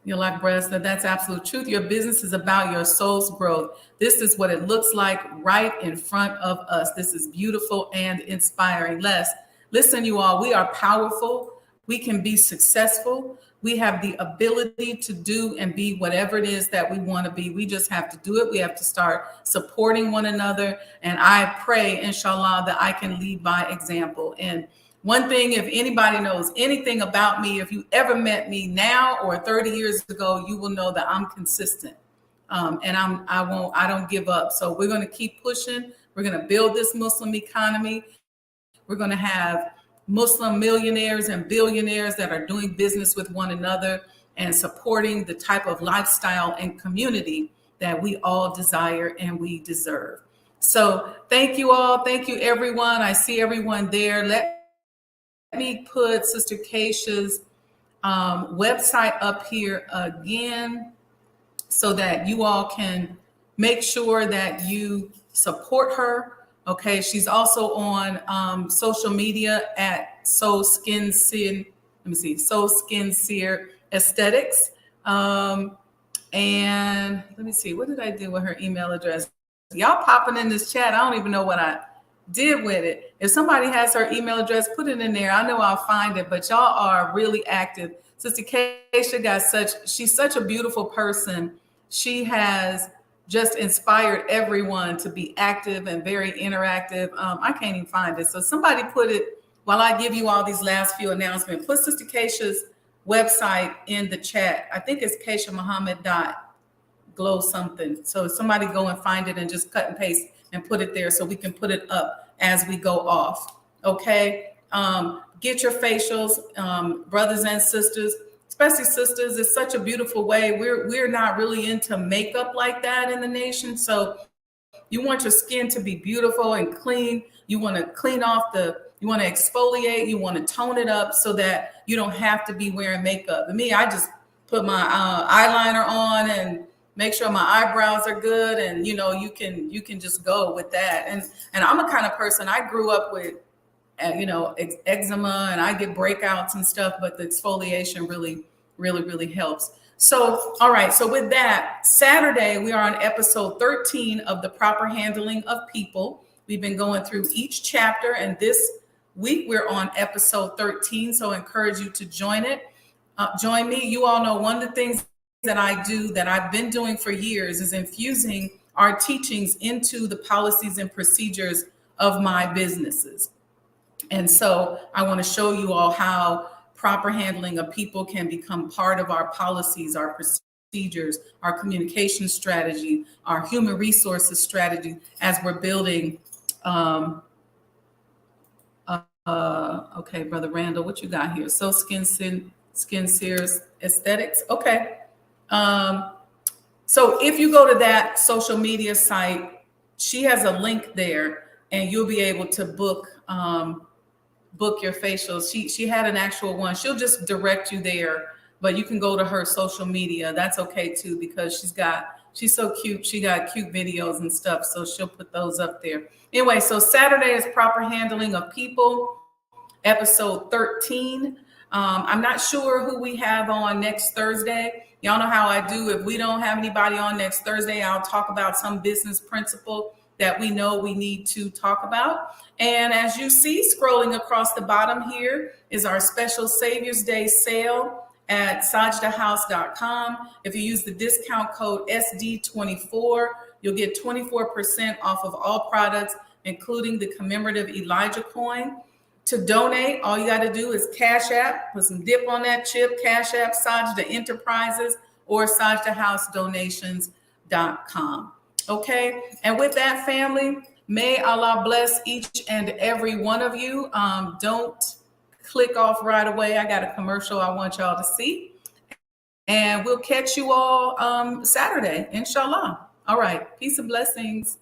You're like breast, that's absolute truth. Your business is about your soul's growth. This is what it looks like right in front of us. This is beautiful and inspiring. Listen, you all, we are powerful. We can be successful. We have the ability to do and be whatever it is that we want to be. We just have to do it. We have to start supporting one another. And I pray, inshallah, that I can lead by example. And one thing, if anybody knows anything about me, if you ever met me now or 30 years ago, you will know that I'm consistent. And I don't give up. So we're going to keep pushing. We're going to build this Muslim economy. We're going to have Muslim millionaires and billionaires that are doing business with one another and supporting the type of lifestyle and community that we all desire and we deserve. So thank you all. Thank you, everyone. I see everyone there. Let me put Sister Kacia's website up here again so that you all can make sure that you support her. Okay, she's also on social media at Skincere. Let me see, Skincere Esthetics. And let me see, what did I do with her email address? Y'all popping in this chat. I don't even know what I did with it. If somebody has her email address, put it in there. I know I'll find it, but y'all are really active. Sister Kacia she's such a beautiful person. She has just inspired everyone to be active and very interactive. I can't even find it. So somebody put it, while I give you all these last few announcements, put Sister Kacia's website in the chat. I think it's Kacia Muhammad glow something. So somebody go and find it and just cut and paste and put it there so we can put it up as we go off. Okay. Get your facials, brothers and sisters, especially sisters. It's such a beautiful way. We're not really into makeup like that in the nation. So you want your skin to be beautiful and clean. You want to clean off you want to exfoliate, you want to tone it up so that you don't have to be wearing makeup. And me, I just put my eyeliner on and make sure my eyebrows are good, and you can just go with that. And I'm a kind of person, I grew up with eczema and I get breakouts and stuff, but the exfoliation really helps. So all right, so with that, Saturday we are on episode 13 of the proper handling of people. We've been going through each chapter, and this week we're on episode 13, so I encourage you to join me. You all know one of the things that I do, that I've been doing for years, is infusing our teachings into the policies and procedures of my businesses. And so I want to show you all how proper handling of people can become part of our policies, our procedures, our communication strategy, our human resources strategy as we're building. Okay, Brother Randall, what you got here? So Skincere Esthetics. Okay. So if you go to that social media site, she has a link there, and you'll be able to book your facials. She had an actual one. She'll just direct you there, but you can go to her social media. That's okay too, because she's so cute. She got cute videos and stuff, so she'll put those up there. Anyway, so Saturday is proper handling of people, episode 13. I'm not sure who we have on next Thursday. Y'all know how I do. If we don't have anybody on next Thursday, I'll talk about some business principle that we know we need to talk about. And as you see, scrolling across the bottom here is our special Savior's Day sale at sajdahouse.com. If you use the discount code SD24, you'll get 24% off of all products, including the commemorative Elijah coin. To donate, all you got to do is Cash App, put some dip on that chip, Cash App, Sajda Enterprises, or sajidahousedonations.com. Okay. And with that, family, may Allah bless each and every one of you. Don't click off right away. I got a commercial I want y'all to see. And we'll catch you all Saturday, inshallah. All right. Peace and blessings.